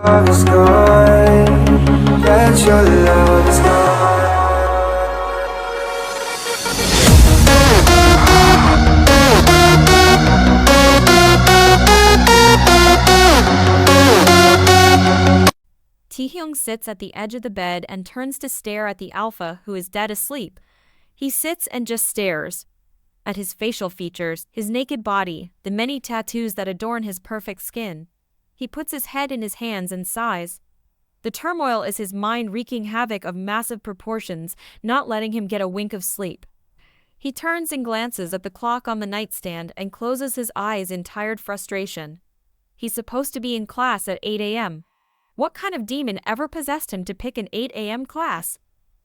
love is gone, that your love is gone. Taehyung sits at the edge of the bed and turns to stare at the alpha who is dead asleep. He sits and just stares at his facial features, his naked body, the many tattoos that adorn his perfect skin. He puts his head in his hands and sighs. The turmoil is his mind wreaking havoc of massive proportions, not letting him get a wink of sleep. He turns and glances at the clock on the nightstand and closes his eyes in tired frustration. He's supposed to be in class at 8 a.m. What kind of demon ever possessed him to pick an 8 a.m. class?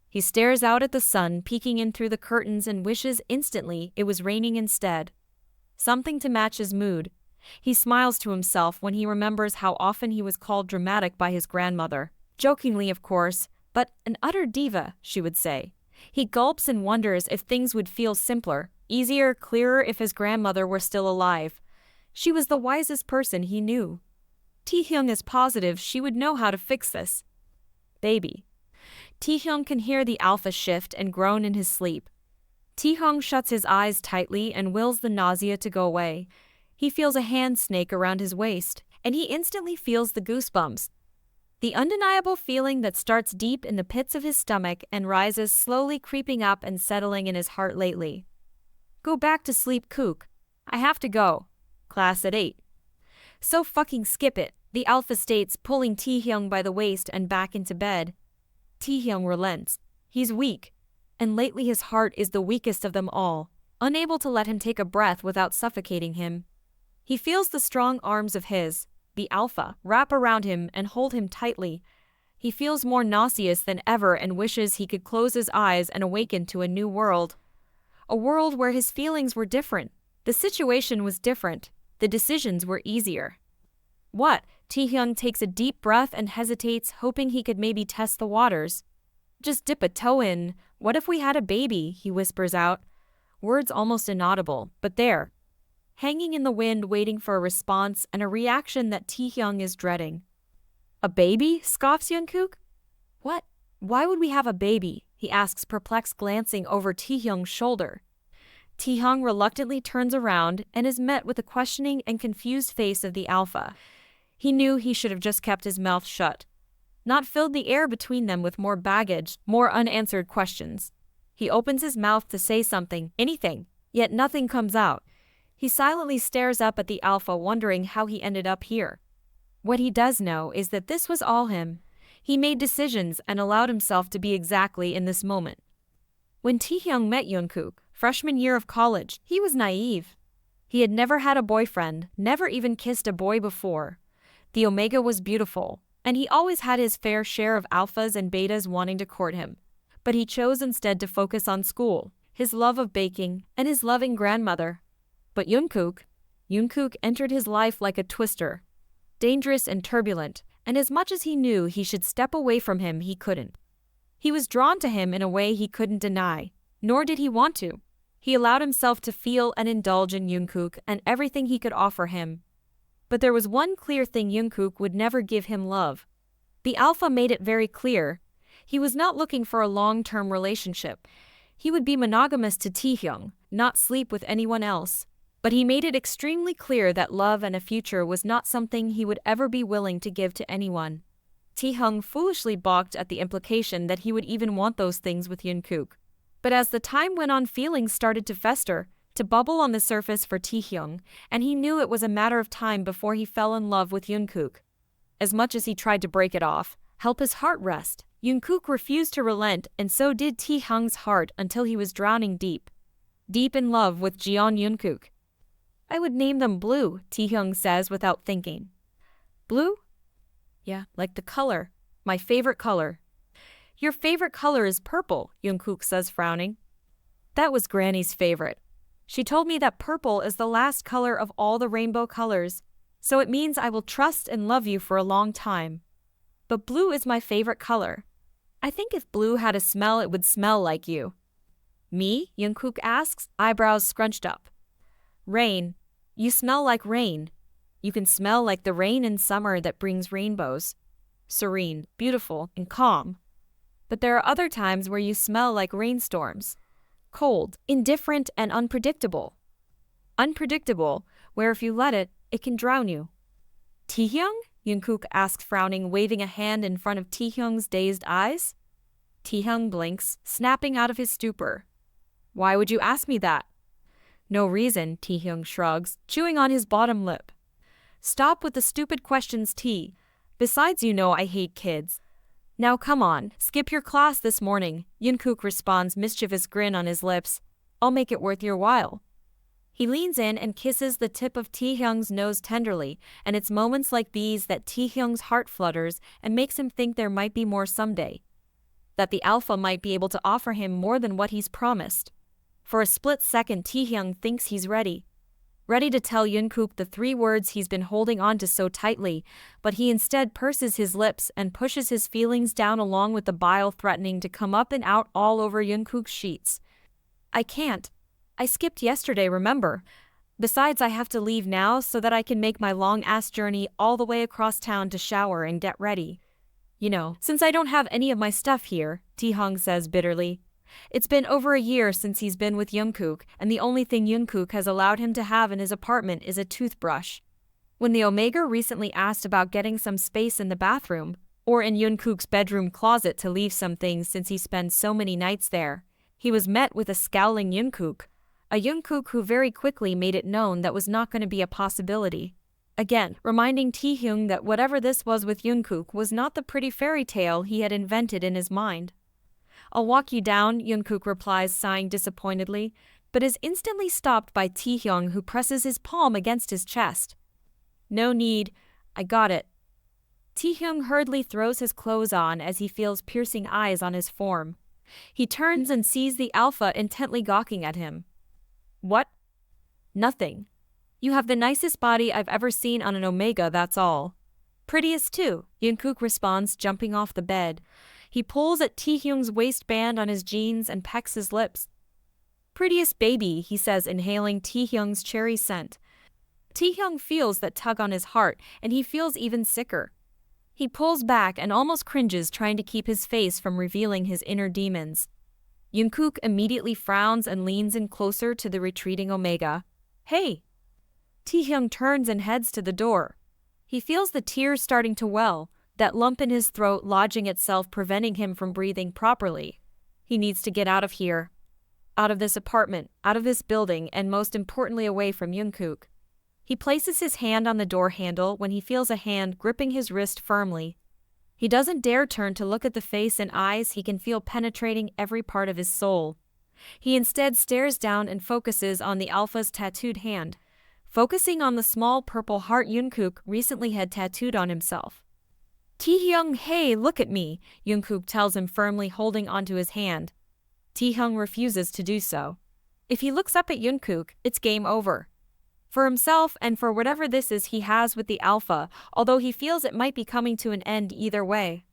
He stares out at the sun peeking in through the curtains and wishes instantly it was raining instead. Something to match his mood. He smiles to himself when he remembers how often he was called dramatic by his grandmother. Jokingly, of course, but an utter diva, she would say. He gulps and wonders if things would feel simpler, easier, clearer if his grandmother were still alive. She was the wisest person he knew. Taehyung is positive she would know how to fix this. Baby. Taehyung can hear the alpha shift and groan in his sleep. Taehyung shuts his eyes tightly and wills the nausea to go away. He feels a hand snake around his waist, and he instantly feels the goosebumps. The undeniable feeling that starts deep in the pits of his stomach and rises slowly, creeping up and settling in his heart lately. Go back to sleep, Kook. I have to go. Class at 8. So fucking skip it, the alpha states, pulling Taehyung by the waist and back into bed. Taehyung relents. He's weak, and lately his heart is the weakest of them all, unable to let him take a breath without suffocating him. He feels the strong arms of his, the alpha, wrap around him and hold him tightly. He feels more nauseous than ever and wishes he could close his eyes and awaken to a new world. A world where his feelings were different. The situation was different. The decisions were easier. What? Taehyung takes a deep breath and hesitates, hoping he could maybe test the waters. Just dip a toe in. What if we had a baby? He whispers out. Words almost inaudible, but there. Hanging in the wind, waiting for a response and a reaction that Taehyung is dreading. A baby? Scoffs Jungkook. What? Why would we have a baby? He asks, perplexed, glancing over Taehyung's shoulder. Taehyung reluctantly turns around and is met with the questioning and confused face of the alpha. He knew he should have just kept his mouth shut, not filled the air between them with more baggage, more unanswered questions. He opens his mouth to say something, anything, yet nothing comes out. He silently stares up at the alpha, wondering how he ended up here. What he does know is that this was all him. He made decisions and allowed himself to be exactly in this moment. When Taehyung met Jungkook, freshman year of college, he was naive. He had never had a boyfriend, never even kissed a boy before. The Omega was beautiful, and he always had his fair share of alphas and betas wanting to court him. But he chose instead to focus on school, his love of baking, and his loving grandmother. But Jungkook entered his life like a twister, dangerous and turbulent, and as much as he knew he should step away from him, he couldn't. He was drawn to him in a way he couldn't deny, nor did he want to. He allowed himself to feel and indulge in Jungkook and everything he could offer him. But there was one clear thing: Jungkook would never give him love. The alpha made it very clear. He was not looking for a long-term relationship. He would be monogamous to Taehyung, not sleep with anyone else. But he made it extremely clear that love and a future was not something he would ever be willing to give to anyone. Taehyung foolishly balked at the implication that he would even want those things with Jungkook. But as the time went on, feelings started to fester, to bubble on the surface for Taehyung, and he knew it was a matter of time before he fell in love with Jungkook. As much as he tried to break it off, help his heart rest, Jungkook refused to relent, and so did Taehyung's heart, until he was drowning deep in love with Jeon Jungkook. I would name them Blue, Taehyung says without thinking. Blue? Yeah, like the color. My favorite color. Your favorite color is purple, Jungkook says, frowning. That was Granny's favorite. She told me that purple is the last color of all the rainbow colors, so it means I will trust and love you for a long time. But blue is my favorite color. I think if blue had a smell, it would smell like you. Me? Jungkook asks, eyebrows scrunched up. Rain. You smell like rain. You can smell like the rain in summer that brings rainbows. serene, beautiful, and calm. But there are other times where you smell like rainstorms. Cold, indifferent, and unpredictable. Unpredictable, where if you let it, it can drown you. Taehyung? Jungkook asked, frowning, waving a hand in front of Taehyung's dazed eyes. Taehyung blinks, snapping out of his stupor. Why would you ask me that? No reason, Taehyung shrugs, chewing on his bottom lip. Stop with the stupid questions, T. Besides, you know I hate kids. Now come on, skip your class this morning, Jungkook responds, mischievous grin on his lips. I'll make it worth your while. He leans in and kisses the tip of Taehyung's nose tenderly, and it's moments like these that Taehyung's heart flutters and makes him think there might be more someday. That the alpha might be able to offer him more than what he's promised. For a split second, Taehyung thinks he's ready. Ready to tell Jungkook the 3 words he's been holding on to so tightly, but he instead purses his lips and pushes his feelings down along with the bile threatening to come up and out all over Jungkook's sheets. I can't. I skipped yesterday, remember? Besides, I have to leave now so that I can make my long-ass journey all the way across town to shower and get ready. You know, since I don't have any of my stuff here, Taehyung says bitterly. It's been over a year since he's been with Jungkook, and the only thing Jungkook has allowed him to have in his apartment is a toothbrush. When the Omega recently asked about getting some space in the bathroom, or in Jungkook's bedroom closet to leave some things since he spends so many nights there, he was met with a scowling Jungkook. A Jungkook who very quickly made it known that was not going to be a possibility. Again, reminding Taehyung that whatever this was with Jungkook was not the pretty fairy tale he had invented in his mind. I'll walk you down, Jungkook replies, sighing disappointedly, but is instantly stopped by Taehyung, who presses his palm against his chest. No need, I got it. Taehyung hurriedly throws his clothes on as he feels piercing eyes on his form. He turns and sees the alpha intently gawking at him. What? Nothing. You have the nicest body I've ever seen on an Omega, that's all. Prettiest too, Jungkook responds, jumping off the bed. He pulls at Taehyung's waistband on his jeans and pecks his lips. Prettiest baby, he says, inhaling Taehyung's cherry scent. Taehyung feels that tug on his heart, and he feels even sicker. He pulls back and almost cringes, trying to keep his face from revealing his inner demons. Jungkook immediately frowns and leans in closer to the retreating Omega. Hey! Taehyung turns and heads to the door. He feels the tears starting to well, that lump in his throat lodging itself, preventing him from breathing properly. He needs to get out of here. Out of this apartment, out of this building, and most importantly away from Jungkook. He places his hand on the door handle when he feels a hand gripping his wrist firmly. He doesn't dare turn to look at the face and eyes he can feel penetrating every part of his soul. He instead stares down and focuses on the alpha's tattooed hand, focusing on the small purple heart Jungkook recently had tattooed on himself. Taehyung, hey, look at me, Jungkook tells him, firmly holding onto his hand. Taehyung refuses to do so. If he looks up at Jungkook, it's game over. For himself and for whatever this is he has with the alpha, although he feels it might be coming to an end either way.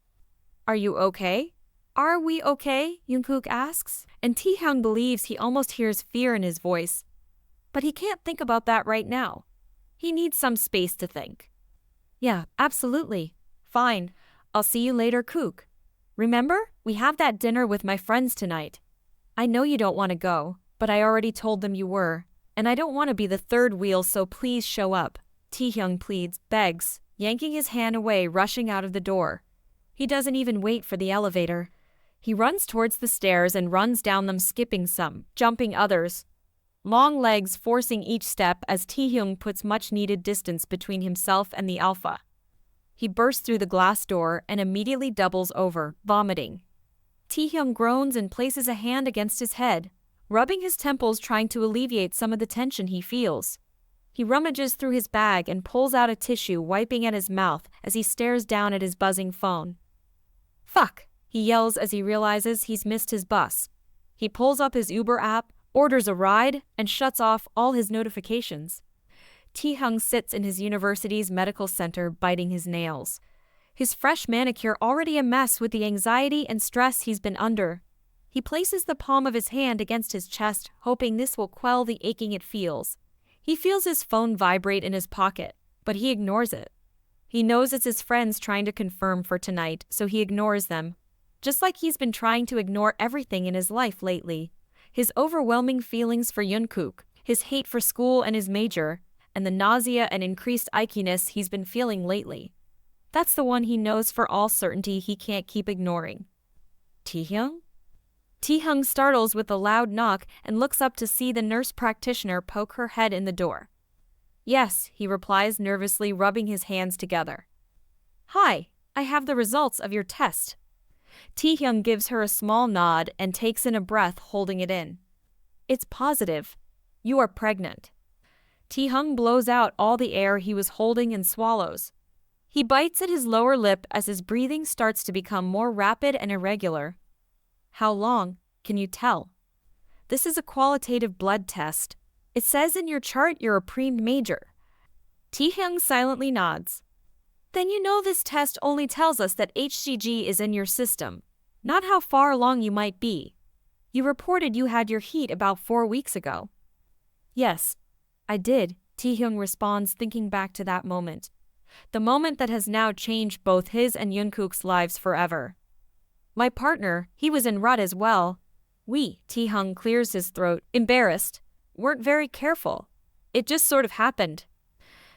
Are you okay? Are we okay? Jungkook asks, and Taehyung believes he almost hears fear in his voice. But he can't think about that right now. He needs some space to think. Yeah, absolutely. Fine. I'll see you later, Kook. Remember, we have that dinner with my friends tonight. I know you don't want to go, but I already told them you were. And I don't want to be the third wheel, so please show up. Taehyung pleads, begs, yanking his hand away, rushing out of the door. He doesn't even wait for the elevator. He runs towards the stairs and runs down them, skipping some, jumping others. Long legs forcing each step as Taehyung puts much-needed distance between himself and the alpha. He bursts through the glass door and immediately doubles over, vomiting. Taehyung groans and places a hand against his head, rubbing his temples, trying to alleviate some of the tension he feels. He rummages through his bag and pulls out a tissue, wiping at his mouth as he stares down at his buzzing phone. Fuck, he yells as he realizes he's missed his bus. He pulls up his Uber app, orders a ride, and shuts off all his notifications. Taehyung sits in his university's medical center, biting his nails. His fresh manicure already a mess with the anxiety and stress he's been under. He places the palm of his hand against his chest, hoping this will quell the aching it feels. He feels his phone vibrate in his pocket, but he ignores it. He knows it's his friends trying to confirm for tonight, so he ignores them. Just like he's been trying to ignore everything in his life lately. His overwhelming feelings for Jungkook, his hate for school and his major, and the nausea and increased ickiness he's been feeling lately. That's the one he knows for all certainty he can't keep ignoring. Taehyung? Taehyung startles with a loud knock and looks up to see the nurse practitioner poke her head in the door. Yes, he replies nervously, rubbing his hands together. Hi, I have the results of your test. Taehyung gives her a small nod and takes in a breath, holding it in. It's positive. You are pregnant. Taehyung blows out all the air he was holding and swallows. He bites at his lower lip as his breathing starts to become more rapid and irregular. How long, can you tell? This is a qualitative blood test. It says in your chart you're a preemed major. Taehyung silently nods. Then you know this test only tells us that HCG is in your system, not how far along you might be. You reported you had your heat about 4 weeks ago. Yes, I did, Taehyung responds, thinking back to that moment. The moment that has now changed both his and Jungkook's lives forever. My partner, he was en route as well. We, Taehyung clears his throat, embarrassed, weren't very careful. It just sort of happened.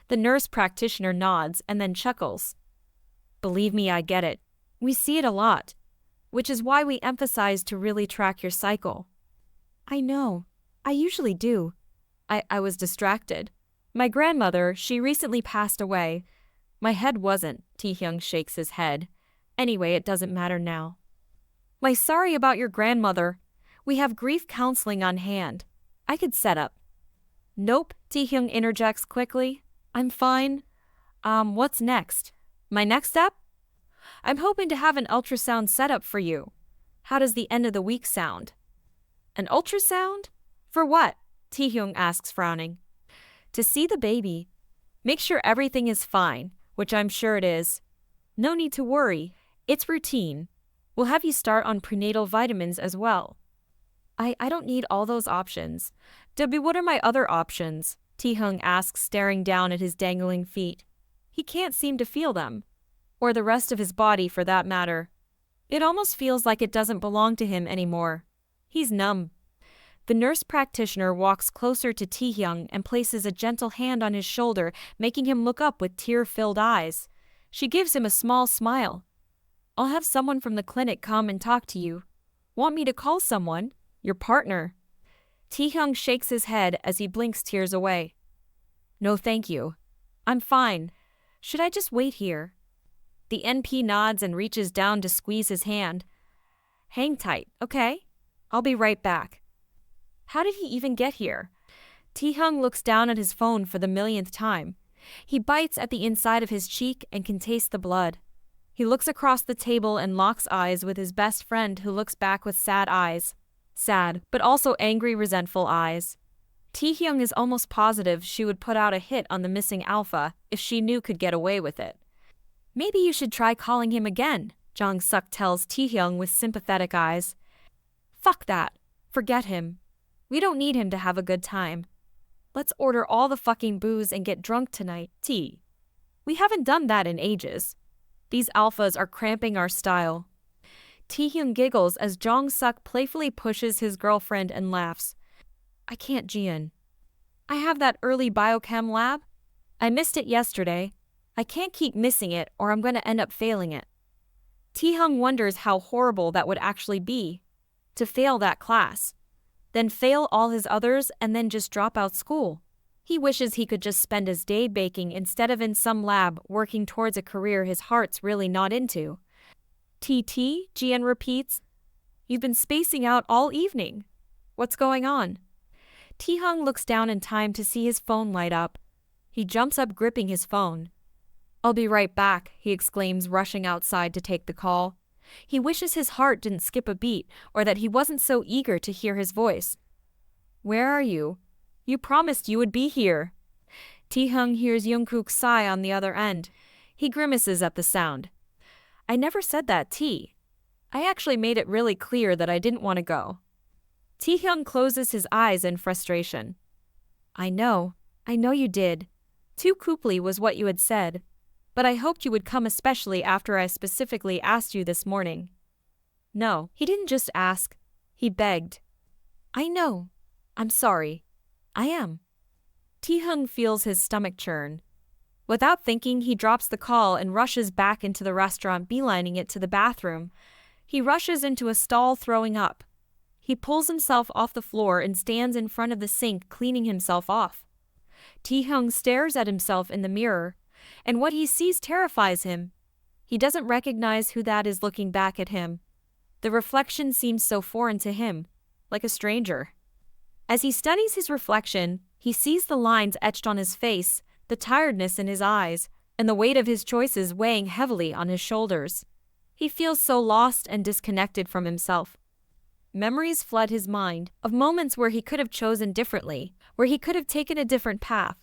The nurse practitioner nods and then chuckles. Believe me, I get it. We see it a lot. Which is why we emphasize to really track your cycle. I know. I usually do. I was distracted. My grandmother, she recently passed away. My head wasn't, Taehyung shakes his head. Anyway, it doesn't matter now. My sorry about your grandmother. We have grief counseling on hand. I could set up. Nope, Taehyung interjects quickly. I'm fine. What's next? My next step? I'm hoping to have an ultrasound set up for you. How does the end of the week sound? An ultrasound? For what? Taehyung asks, frowning. To see the baby. Make sure everything is fine, which I'm sure it is. No need to worry. It's routine. We'll have you start on prenatal vitamins as well. I don't need all those options. Debbie, what are my other options? Taehyung asks, staring down at his dangling feet. He can't seem to feel them. Or the rest of his body, for that matter. It almost feels like it doesn't belong to him anymore. He's numb. The nurse practitioner walks closer to Taehyung and places a gentle hand on his shoulder, making him look up with tear-filled eyes. She gives him a small smile. I'll have someone from the clinic come and talk to you. Want me to call someone? Your partner. Taehyung shakes his head as he blinks tears away. No, thank you. I'm fine. Should I just wait here? The NP nods and reaches down to squeeze his hand. Hang tight, okay? I'll be right back. How did he even get here? Taehyung looks down at his phone for the millionth time. He bites at the inside of his cheek and can taste the blood. He looks across the table and locks eyes with his best friend, who looks back with sad eyes. Sad, but also angry, resentful eyes. Taehyung is almost positive she would put out a hit on the missing alpha if she knew could get away with it. Maybe you should try calling him again, Jungkook tells Taehyung with sympathetic eyes. Fuck that. Forget him. We don't need him to have a good time. Let's order all the fucking booze and get drunk tonight, T. We haven't done that in ages. These alphas are cramping our style. Taehyung giggles as Jungkook playfully pushes his girlfriend and laughs. I can't, Jimin. I have that early biochem lab. I missed it yesterday. I can't keep missing it or I'm going to end up failing it. Taehyung wonders how horrible that would actually be. To fail that class. Then fail all his others and then just drop out school. He wishes he could just spend his day baking instead of in some lab working towards a career his heart's really not into. TT, Jian repeats. You've been spacing out all evening. What's going on? Taehyung looks down in time to see his phone light up. He jumps up, gripping his phone. I'll be right back, he exclaims, rushing outside to take the call. He wishes his heart didn't skip a beat or that he wasn't so eager to hear his voice. Where are you? You promised you would be here. Taehyung hears Jungkook's sigh on the other end. He grimaces at the sound. I never said that, T. I actually made it really clear that I didn't want to go. Taehyung closes his eyes in frustration. I know you did. Too cooply was what you had said. But I hoped you would come, especially after I specifically asked you this morning. No, he didn't just ask. He begged. I know. I'm sorry. I am. Taehyung feels his stomach churn. Without thinking, he drops the call and rushes back into the restaurant, beelining it to the bathroom. He rushes into a stall, throwing up. He pulls himself off the floor and stands in front of the sink, cleaning himself off. Taehyung stares at himself in the mirror, and what he sees terrifies him. He doesn't recognize who that is looking back at him. The reflection seems so foreign to him, like a stranger. As he studies his reflection, he sees the lines etched on his face, the tiredness in his eyes, and the weight of his choices weighing heavily on his shoulders. He feels so lost and disconnected from himself. Memories flood his mind, of moments where he could have chosen differently, where he could have taken a different path.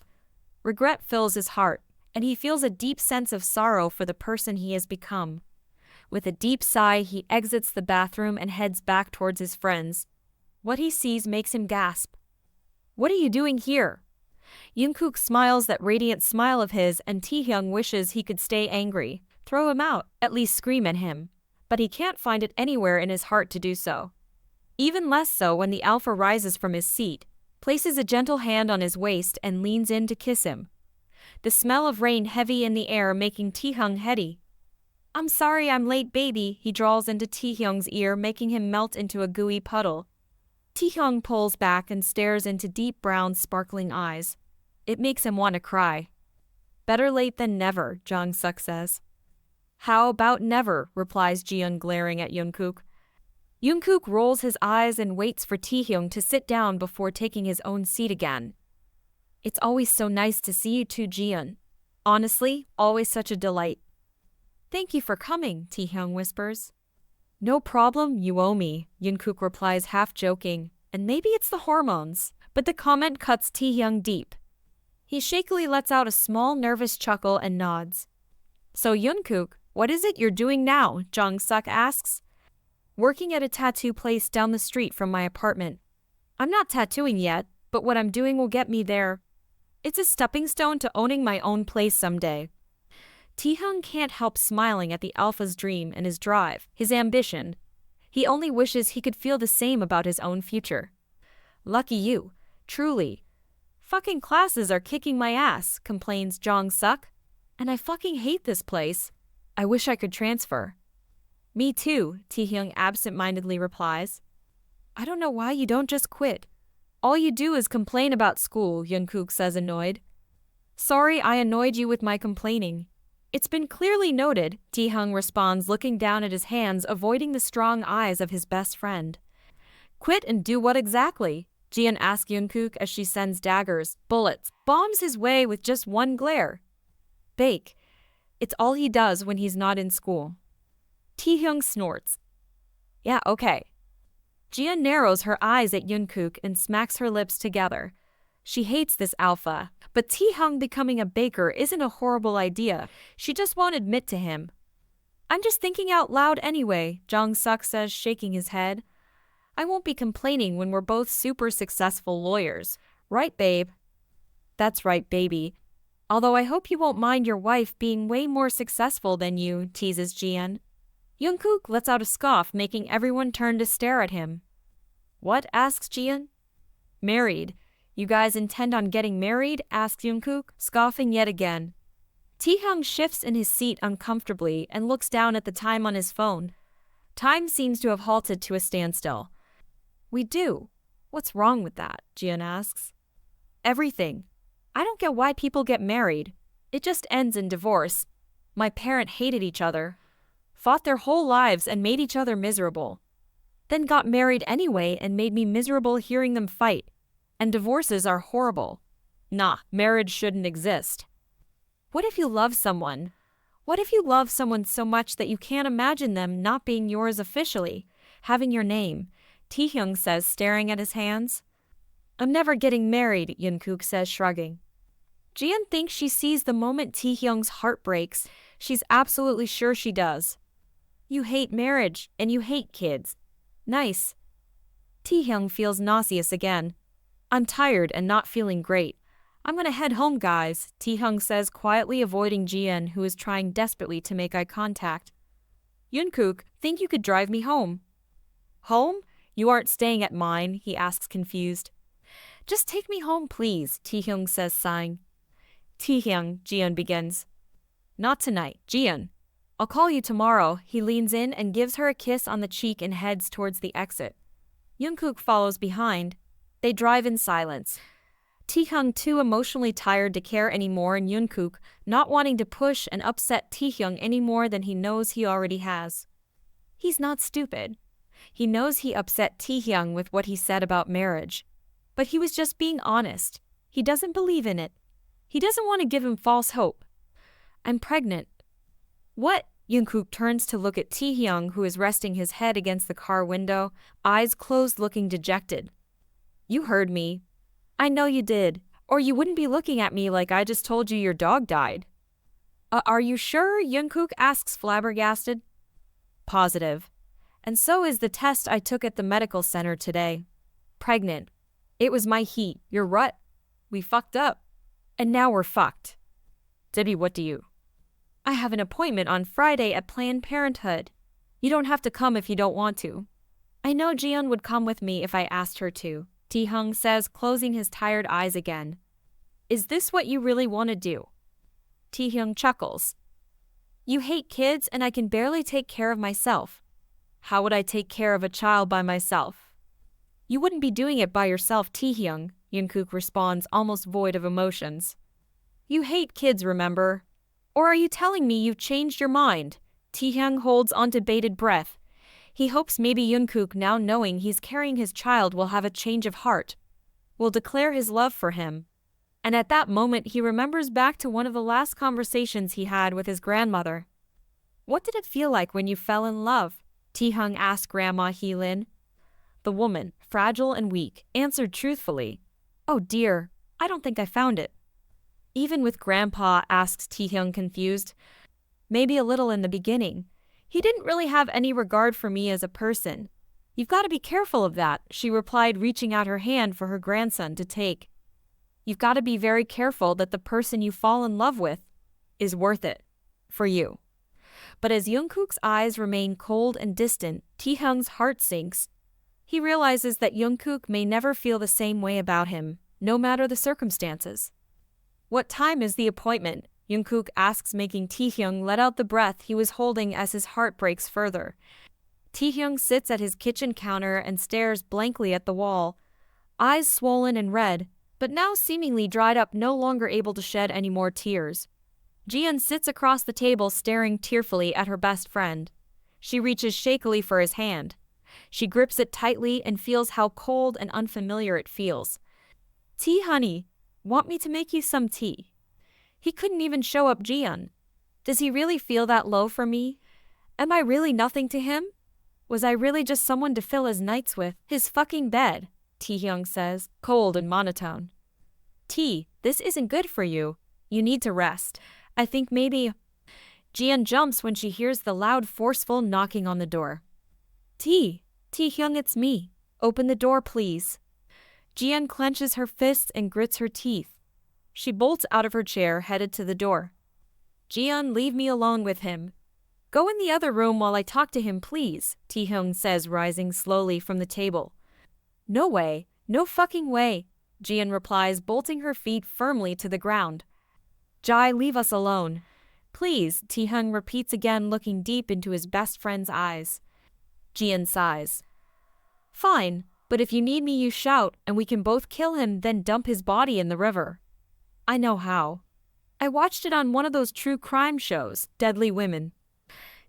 Regret fills his heart, and he feels a deep sense of sorrow for the person he has become. With a deep sigh, he exits the bathroom and heads back towards his friends. What he sees makes him gasp. What are you doing here? Jungkook smiles that radiant smile of his, and Taehyung wishes he could stay angry, throw him out, at least scream at him. But he can't find it anywhere in his heart to do so. Even less so when the alpha rises from his seat, places a gentle hand on his waist and leans in to kiss him. The smell of rain heavy in the air making Taehyung heady. I'm sorry I'm late, baby, he drawls into Taehyung's ear, making him melt into a gooey puddle. Taehyung pulls back and stares into deep brown sparkling eyes. It makes him want to cry. Better late than never, Jungkook says. How about never, replies Jimin, glaring at Jungkook. Jungkook rolls his eyes and waits for Taehyung to sit down before taking his own seat again. It's always so nice to see you too, Jimin. Honestly, always such a delight. Thank you for coming, Taehyung whispers. No problem, you owe me, Jungkook replies, half joking, and maybe it's the hormones, but the comment cuts Taehyung deep. He shakily lets out a small nervous chuckle and nods. So Jungkook, what is it you're doing now? Jungkook asks. Working at a tattoo place down the street from my apartment. I'm not tattooing yet, but what I'm doing will get me there. It's a stepping stone to owning my own place someday. Taehyung can't help smiling at the alpha's dream and his drive, his ambition. He only wishes he could feel the same about his own future. Lucky you, truly. Fucking classes are kicking my ass, complains Jungkook. And I fucking hate this place. I wish I could transfer. Me too, Taehyung absent-mindedly replies. I don't know why you don't just quit. All you do is complain about school, Jungkook says, annoyed. Sorry I annoyed you with my complaining. It's been clearly noted, Taehyung responds, looking down at his hands, avoiding the strong eyes of his best friend. Quit and do what exactly? Jimin asks Jungkook as she sends daggers, bullets, bombs his way with just one glare. Bake. It's all he does when he's not in school. Taehyung snorts. Yeah, okay. Jimin narrows her eyes at Jungkook and smacks her lips together. She hates this alpha, but Taehyung becoming a baker isn't a horrible idea. She just won't admit to him. I'm just thinking out loud anyway, Jungkook says, shaking his head. I won't be complaining when we're both super successful lawyers. Right, babe? That's right, baby. Although I hope you won't mind your wife being way more successful than you, teases Jimin. Jungkook lets out a scoff, making everyone turn to stare at him. What? Asks Jimin. Married. You guys intend on getting married? Asks Jungkook, scoffing yet again. Taehyung shifts in his seat uncomfortably and looks down at the time on his phone. Time seems to have halted to a standstill. We do. What's wrong with that? Jimin asks. Everything. I don't get why people get married. It just ends in divorce. My parents hated each other, fought their whole lives and made each other miserable. Then got married anyway and made me miserable hearing them fight. And divorces are horrible. Nah, marriage shouldn't exist. What if you love someone? What if you love someone so much that you can't imagine them not being yours officially, having your name? Taehyung says, staring at his hands. I'm never getting married, Jungkook says, shrugging. Jimin thinks she sees the moment Taehyung's heart breaks. She's absolutely sure she does. You hate marriage, and you hate kids. Nice. Taehyung feels nauseous again. I'm tired and not feeling great. I'm gonna head home, guys, Taehyung says, quietly avoiding Jimin, who is trying desperately to make eye contact. Jungkook, think you could drive me home? Home? You aren't staying at mine, he asks, confused. Just take me home, please, Taehyung says, sighing. Taehyung, Jimin begins. Not tonight, Jimin. I'll call you tomorrow. He leans in and gives her a kiss on the cheek and heads towards the exit. Jungkook follows behind. They drive in silence. Taehyung, too emotionally tired to care anymore, and Jungkook, not wanting to push and upset Taehyung any more than he knows he already has. He's not stupid. He knows he upset Taehyung with what he said about marriage. But he was just being honest. He doesn't believe in it. He doesn't want to give him false hope. I'm pregnant. What? Jungkook turns to look at Taehyung, who is resting his head against the car window, eyes closed, looking dejected. You heard me. I know you did, or you wouldn't be looking at me like I just told you your dog died. Are you sure? Jungkook asks, flabbergasted. Positive. And so is the test I took at the medical center today. Pregnant. It was my heat. Your rut. We fucked up. And now we're fucked. Debbie, what do you? I have an appointment on Friday at Planned Parenthood. You don't have to come if you don't want to. I know Jimin would come with me if I asked her to, Taehyung says, closing his tired eyes again. Is this what you really want to do? Taehyung chuckles. You hate kids and I can barely take care of myself. How would I take care of a child by myself? You wouldn't be doing it by yourself, Taehyung, Jungkook responds, almost void of emotions. You hate kids, remember? Or are you telling me you've changed your mind? Taehyung holds onto bated breath. He hopes maybe Jungkook, now knowing he's carrying his child, will have a change of heart, will declare his love for him. And at that moment he remembers back to one of the last conversations he had with his grandmother. What did it feel like when you fell in love? Taehyung asked Grandma Heelin. The woman, fragile and weak, answered truthfully. Oh dear, I don't think I found it. Even with Grandpa? Asked Taehyung, confused. Maybe a little in the beginning. He didn't really have any regard for me as a person. You've got to be careful of that, she replied, reaching out her hand for her grandson to take. You've got to be very careful that the person you fall in love with is worth it. For you. But as Jungkook's eyes remain cold and distant, Taehyung's heart sinks. He realizes that Jungkook may never feel the same way about him, no matter the circumstances. What time is the appointment? Jungkook asks, making Taehyung let out the breath he was holding as his heart breaks further. Taehyung sits at his kitchen counter and stares blankly at the wall, eyes swollen and red, but now seemingly dried up, no longer able to shed any more tears. Jimin sits across the table staring tearfully at her best friend. She reaches shakily for his hand. She grips it tightly and feels how cold and unfamiliar it feels. Tea, honey. Want me to make you some tea? He couldn't even show up, Jimin. Does he really feel that low for me? Am I really nothing to him? Was I really just someone to fill his nights with? His fucking bed, Taehyung says, cold and monotone. T, this isn't good for you. You need to rest. I think maybe... Jimin jumps when she hears the loud, forceful knocking on the door. Taehyung, it's me. Open the door, please. Jimin clenches her fists and grits her teeth. She bolts out of her chair, headed to the door. Jimin, leave me alone with him. Go in the other room while I talk to him, please, Taehyung says, rising slowly from the table. No way, no fucking way, Jimin replies, bolting her feet firmly to the ground. Jai, leave us alone. Please, Taehyung repeats again, looking deep into his best friend's eyes. Jimin sighs. Fine, but if you need me you shout, and we can both kill him, then dump his body in the river. I know how. I watched it on one of those true crime shows, Deadly Women.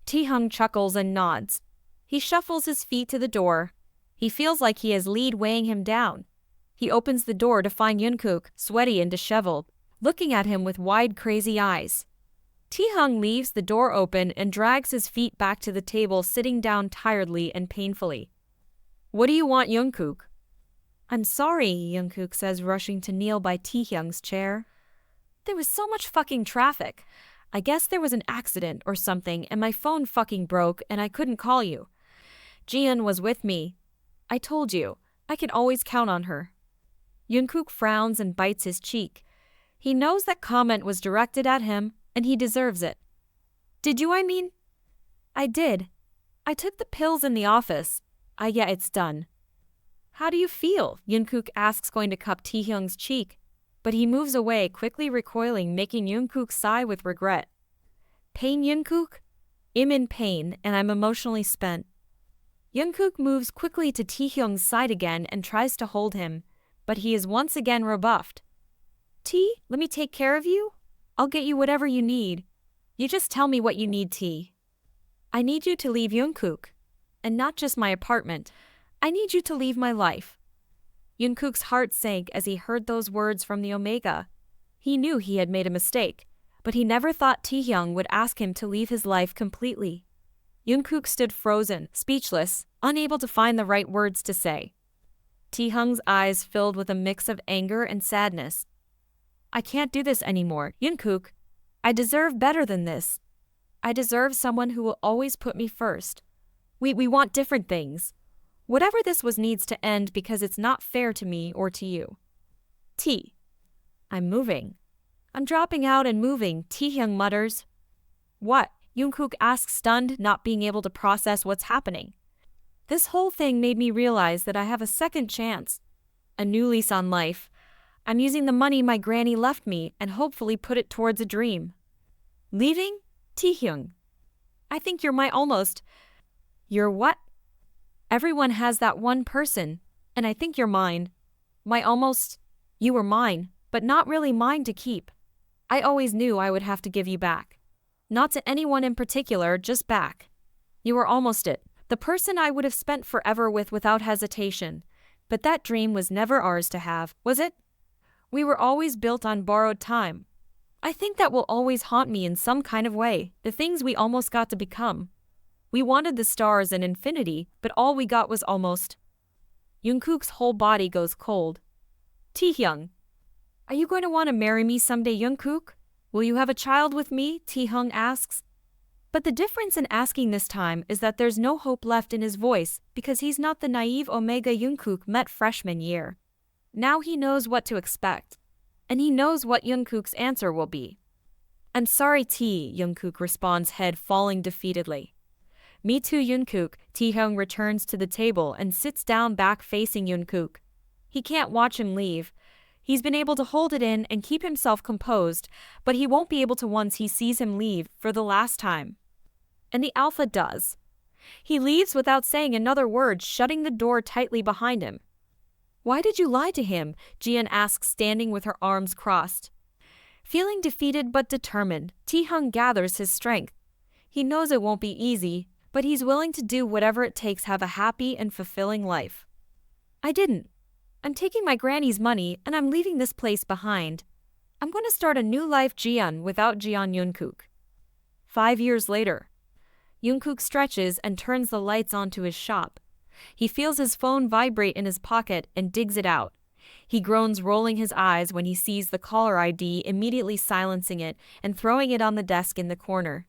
Taehyung chuckles and nods. He shuffles his feet to the door. He feels like he has lead weighing him down. He opens the door to find Jungkook, sweaty and disheveled, looking at him with wide, crazy eyes. Taehyung leaves the door open and drags his feet back to the table, sitting down tiredly and painfully. What do you want, Jungkook? I'm sorry, Jungkook says, rushing to kneel by Taehyung's chair. There was so much fucking traffic. I guess there was an accident or something and my phone fucking broke and I couldn't call you. Jimin was with me. I told you, I could always count on her. Jungkook frowns and bites his cheek. He knows that comment was directed at him, and he deserves it. Did you, I mean? I did. I took the pills in the office. Yeah, it's done. How do you feel? Jungkook asks, going to cup Taehyung's cheek, but he moves away, quickly recoiling, making Jungkook sigh with regret. Pain, Jungkook? I'm in pain, and I'm emotionally spent. Jungkook moves quickly to Taehyung's side again and tries to hold him, but he is once again rebuffed. T, let me take care of you? I'll get you whatever you need. You just tell me what you need, T. I need you to leave Jungkook. And not just my apartment. I need you to leave my life. Jungkook's heart sank as he heard those words from the Omega. He knew he had made a mistake, but he never thought Taehyung would ask him to leave his life completely. Jungkook stood frozen, speechless, unable to find the right words to say. Taehyung's eyes filled with a mix of anger and sadness. I can't do this anymore, Jungkook. I deserve better than this. I deserve someone who will always put me first. We want different things. Whatever this was needs to end because it's not fair to me or to you. T. I'm moving. I'm dropping out and moving, Taehyung mutters. What? Jungkook asks, stunned, not being able to process what's happening. This whole thing made me realize that I have a second chance. A new lease on life. I'm using the money my granny left me and hopefully put it towards a dream. Leaving? Taehyung. I think you're my almost. You're what? Everyone has that one person, and I think you're mine. My almost. You were mine, but not really mine to keep. I always knew I would have to give you back. Not to anyone in particular, just back. You were almost it, the person I would have spent forever with without hesitation. But that dream was never ours to have, was it? We were always built on borrowed time. I think that will always haunt me in some kind of way, the things we almost got to become. We wanted the stars and infinity, but all we got was almost. Jungkook's whole body goes cold. Taehyung. Are you going to want to marry me someday, Jungkook? Will you have a child with me? Taehyung asks. But the difference in asking this time is that there's no hope left in his voice because he's not the naive Omega Jungkook met freshman year. Now he knows what to expect. And he knows what Jungkook's answer will be. I'm sorry, T, Jungkook responds, head falling defeatedly. Me too, Jungkook. Taehyung returns to the table and sits down back facing Jungkook. He can't watch him leave. He's been able to hold it in and keep himself composed, but he won't be able to once he sees him leave for the last time. And the Alpha does. He leaves without saying another word, shutting the door tightly behind him. Why did you lie to him? Jian asks, standing with her arms crossed. Feeling defeated but determined, Taehyung gathers his strength. He knows it won't be easy, but he's willing to do whatever it takes to have a happy and fulfilling life. I didn't. I'm taking my granny's money and I'm leaving this place behind. I'm going to start a new life, Jian, without Jian Jungkook. 5 years later. Jungkook stretches and turns the lights onto his shop. He feels his phone vibrate in his pocket and digs it out. He groans, rolling his eyes when he sees the caller ID, immediately silencing it and throwing it on the desk in the corner.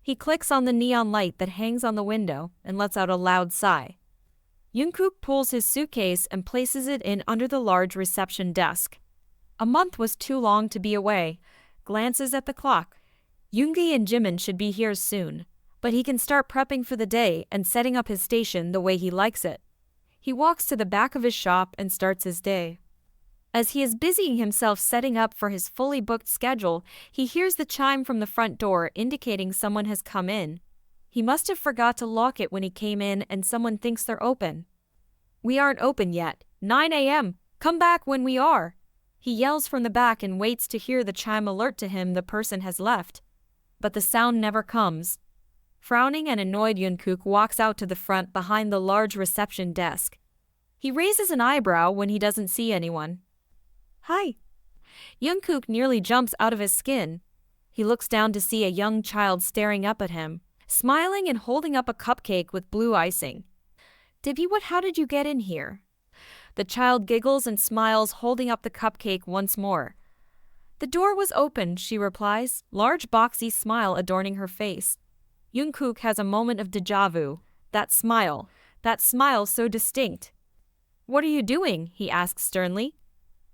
He clicks on the neon light that hangs on the window and lets out a loud sigh. Jungkook pulls his suitcase and places it in under the large reception desk. A month was too long to be away. Glances at the clock. Yoongi and Jimin should be here soon, but he can start prepping for the day and setting up his station the way he likes it. He walks to the back of his shop and starts his day. As he is busying himself setting up for his fully booked schedule, he hears the chime from the front door indicating someone has come in. He must have forgot to lock it when he came in and someone thinks they're open. We aren't open yet. 9 a.m. Come back when we are. He yells from the back and waits to hear the chime alert to him the person has left. But the sound never comes. Frowning and annoyed, Jungkook walks out to the front behind the large reception desk. He raises an eyebrow when he doesn't see anyone. Hi. Jungkook nearly jumps out of his skin. He looks down to see a young child staring up at him, smiling and holding up a cupcake with blue icing. Dibby, how did you get in here? The child giggles and smiles, holding up the cupcake once more. The door was open, she replies, large boxy smile adorning her face. Jungkook has a moment of déjà vu. That smile so distinct. What are you doing? He asks sternly.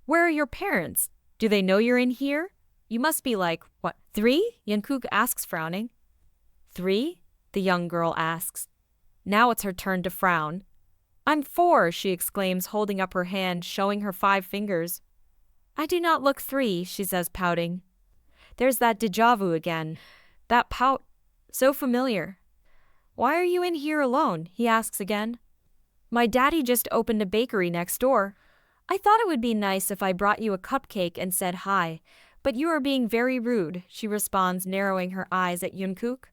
Where are your parents? Do they know you're in here? You must be like, what, 3? Jungkook asks, frowning. 3? The young girl asks. Now it's her turn to frown. I'm 4, she exclaims, holding up her hand, showing her 5 fingers. I do not look 3, she says, pouting. There's that déjà vu again. That pout. So familiar. Why are you in here alone? He asks again. My daddy just opened a bakery next door. I thought it would be nice if I brought you a cupcake and said hi, but you are being very rude, she responds, narrowing her eyes at Jungkook.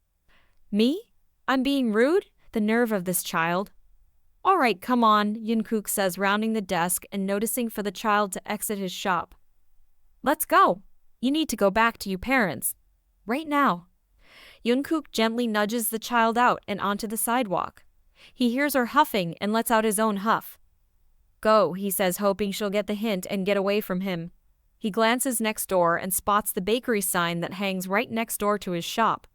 Me? I'm being rude? The nerve of this child. All right, come on, Jungkook says, rounding the desk and noticing for the child to exit his shop. Let's go. You need to go back to your parents. Right now. Jungkook gently nudges the child out and onto the sidewalk. He hears her huffing and lets out his own huff. Go, he says, hoping she'll get the hint and get away from him. He glances next door and spots the bakery sign that hangs right next door to his shop.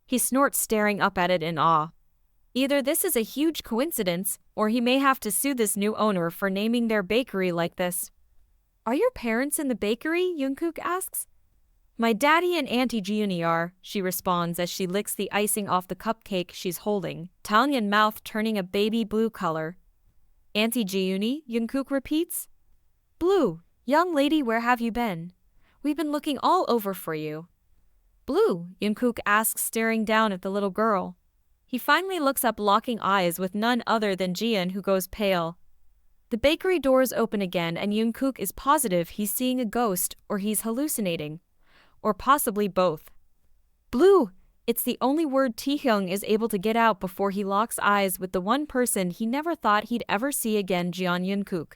He snorts, staring up at it in awe. Either this is a huge coincidence, or he may have to sue this new owner for naming their bakery like this. Are your parents in the bakery? Jungkook asks. My daddy and Auntie Jimin are, she responds as she licks the icing off the cupcake she's holding, tongue and mouth turning a baby blue color. Auntie Jimin, Jungkook repeats. Blue, young lady, where have you been? We've been looking all over for you. Blue, Jungkook asks, staring down at the little girl. He finally looks up, locking eyes with none other than Jimin, who goes pale. The bakery doors open again and Jungkook is positive he's seeing a ghost or he's hallucinating. Or possibly both. Blue! It's the only word Taehyung is able to get out before he locks eyes with the one person he never thought he'd ever see again, Jungkook.